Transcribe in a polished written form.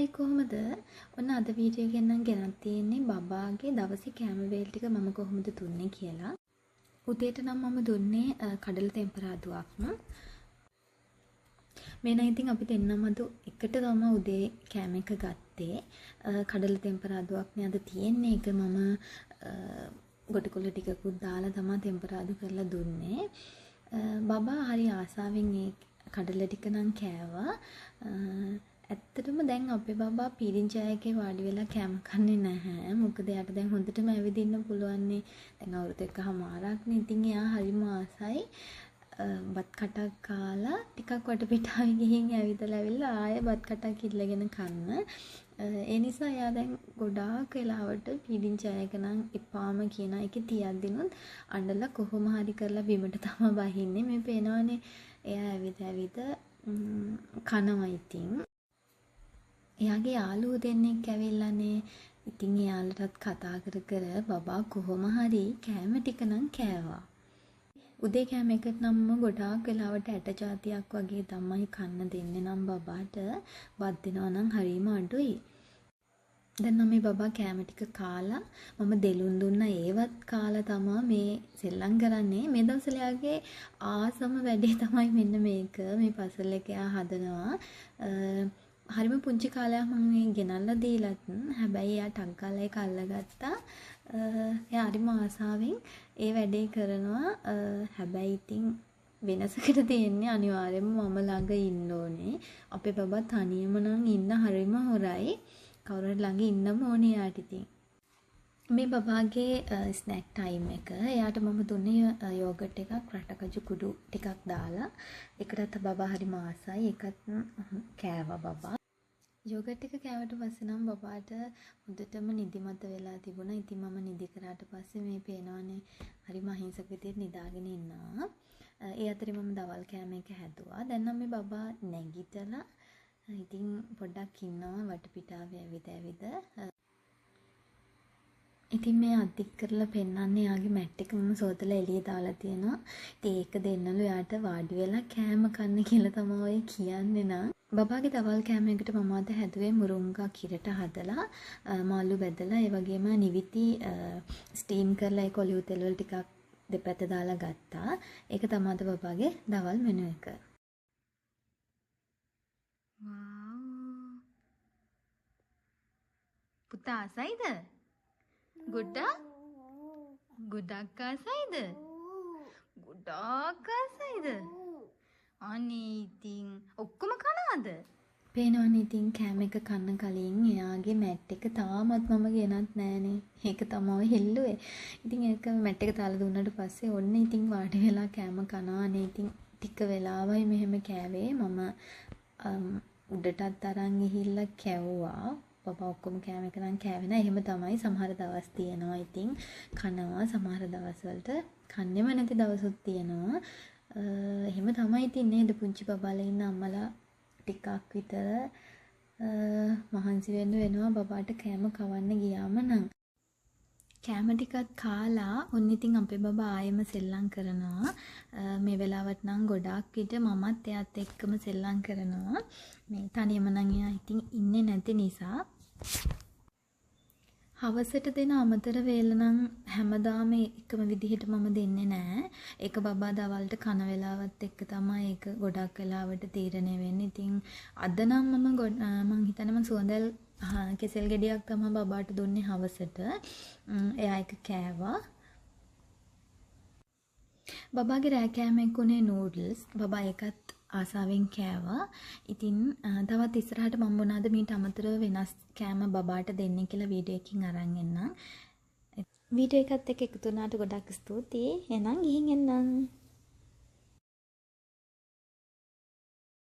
හයි කොහොමද? ඔන්න අද වීඩියෝ එකෙන් නම් ගෙනත් තියෙන්නේ බබාගේ දවසේ කැම වේල් ටික මම කොහොමද දුන්නේ කියලා. උදේට නම් මම දුන්නේ කඩල තෙම්පරාදුවක්ම. මේ නම් ඉතින් අපි දෙන්නම අද එකට තමයි උදේ කැම එක ගත්තේ. කඩල තෙම්පරාදුවක්නේ අද තියෙන්නේ. ඒක මම ගොටකොළ ටිකකුත් දාලා තමයි තෙම්පරාදු කරලා දුන්නේ. බබා හරි ආසාවෙන් ඒ කඩල ටික නම් කෑවා. ඇත්තටම දැන් අපේ බබා පීරින්චායකේ වාඩි වෙලා කැම කන්නේ නැහැ. මොකද එයාට දැන් හොඳටම ඇවිදින්න පුළුවන් නේ. දැන් අවුරුදු 1කමාරක්නේ. ඉතින් එයා හරිම ආසයි. බත් කටක් කාලා ටිකක් වටපිටාවේ ගිහින් ඇවිදලා ආයෙ බත් කටක් ඉල්ලගෙන කන්න. ඒ නිසා එයා දැන් ගොඩාක් වෙලාවට පීරින්චායක නම් එපාම කියන එක තියද්දිනුත් අඬලා කොහොම හරි කරලා බිමට තමයි බහින්නේ. මේ පේනවනේ එයා ඇවිද කනවා ඉතින්. එයාගේ යාළුවෝ දෙන්නෙක් ඇවිල්ලානේ. ඉතින් එයාලටත් කතා කර බබා කොහොම හරි කෑම ටික නම් කෑවා. උදේ කෑම එකට නම් ගොඩාක් වෙලාවට ඇට జాතියක් වගේ තමයි කන්න දෙන්නේ නම් බබාට වත් දෙනවා නම් හරිම අඩුයි. දැන් නම් මේ බබා කෑම ටික කාලා මම දෙලුන් දුන්නා ඒවත් කාලා තමයි මේ සෙල්ලම් කරන්නේ. මේ දවස්වල යාගේ ආසම වැඩේ තමයි මෙන්න මේක. මේ පසල් එක යා හදනවා. හරිම පුංචි කාලයක් මම මේ ගෙනල්ලා දීලත් හැබැයි එයා ටක් ගාලා ඒක අල්ලගත්තා. එයා හරිම ආසාවෙන් ඒ වැඩේ කරනවා. හැබැයි ඉතින් වෙනසකට තියෙන්නේ අනිවාර්යයෙන්ම මම ළඟ ඉන්න ඕනේ. අපේ බබා තනියම නම් ඉන්න හරිම හොරයි. කවුරු හරි ළඟ ඉන්නම ඕනේ යාට ඉතින්. මේ බබාගේ ස්නැක් ටයිම් එක. එයාට මම දුන්නේ යෝගට් එකක් රටකජු කුඩු ටිකක් දාලා. ඒකටත් බබා හරිම ආසයි. ඒකත් කෑවා බබා. යෝගට් එක කෑවට පස්සේ නම් බබාට හොඳටම නිදිමත වෙලා තිබුණා. ඉතින් මම නිදි කරාට පස්සේ මේ පේනවනේ හරිම අහිංසක විදිහට නිදාගෙන ඉන්නවා. ඒ අතරේ මම දවල් කෑම එක හැදුවා. දැන් නම් මේ බබා නැගිටලා ඉතින් පොඩ්ඩක් ඉන්නවා වටපිටාවේ ඇවිද. ඉතින් මේ අද්දික් කරලා පෙන්නන්නේ යාගේ මැට් එක මම සෝතලා එළිය දාලා තියෙනවා. ඉතින් ඒක දෙන්නලු යාට වාඩි වෙලා කෑම කන්න කියලා තමයි කියන්නේ නා. බබාගේ දවල් කෑම එකට මම අද හැදුවේ මුරුංගා කිරට හදලා මාළු බෙදලා ඒ වගේම නිවිති ස්ටීම් කරලා ඒක ඔලිව් තෙල් වල ටිකක් දෙපැත්ත දාලා ගත්තා. ඒක තමයි අද බබාගේ දවල් මෙනු එක. වව්. පුතා ආසයිද? ගොඩක් ආසයිද? ගොඩාක් ආසයිද? අනේ ඉතින් ඔක්කොම කනවද? පේනවනේ ඉතින් කෑම එක කන්න කලින් එයාගේ මැට් එක තාමත් මම ගෙනත් නෑනේ. ඒක තමයි හෙල්ලුවේ. ඉතින් ඒක මැට් එක තාලා දුන්නාට පස්සේ ඔන්න ඉතින් වාඩි වෙලා කෑම කනවානේ. ඉතින් ටික වෙලාවයි මෙහෙම කෑවේ. මම උඩටත් අරන් ගිහිල්ලා කැවුවා. බබා ඔක්කොම කෑම එක නම් කෑවේ නෑ. එහෙම තමයි සමහර දවස් තියෙනවා. ඉතින් කනවා. සමහර දවස් වලට කන්නේම නැති දවසුත් තියෙනවා. එහෙම තමයි ඉතින් නේද පුංචි බබාලා ඉන්න අම්මලා ටිකක් විතර මහන්සි වෙන්න වෙනවා බබාට කෑම කවන්න ගියාම නම්. කෑම ටිකත් කාලා ඔන්න ඉතින් අපේ බබා ආයෙම සෙල්ලම් කරනවා. මේ වෙලාවට නම් ගොඩාක් විට මමත් එයාත් එක්කම සෙල්ලම් කරනවා. මේ තනියම නම් එයා ඉතින් ඉන්නේ නැති නිසා. හවසට දෙන අමතර වේල නම් හැමදාම එකම විදිහට මම දෙන්නේ නැහැ. ඒක බබා දවල්ට කන වෙලාවත් එක්ක තමයි ඒක ගොඩක් වෙලාවට තීරණය වෙන්නේ. ඉතින් අද නම් මම හිතන්නේ මම සුවඳල් කෙසෙල් ගෙඩියක් තමයි බබාට දුන්නේ හවසට. එයා ඒක කෑවා. බබාගේ රෑ කෑම එක්කුනේ නූඩල්ස්. බබා ඒකත් ආසාවෙන් කෑවා. ඉතින් තවත් ඉස්සරහට මම මොනවාද මීට අමතරව වෙනස් කෑම බබාට දෙන්නේ කියලා වීඩියෝ එකකින් අරන් එන්නම්. වීඩියෝ එකත් එක්ක එකතු වුණාට ගොඩක් ස්තුතියි. එහෙනම් ගිහින් එන්නම්.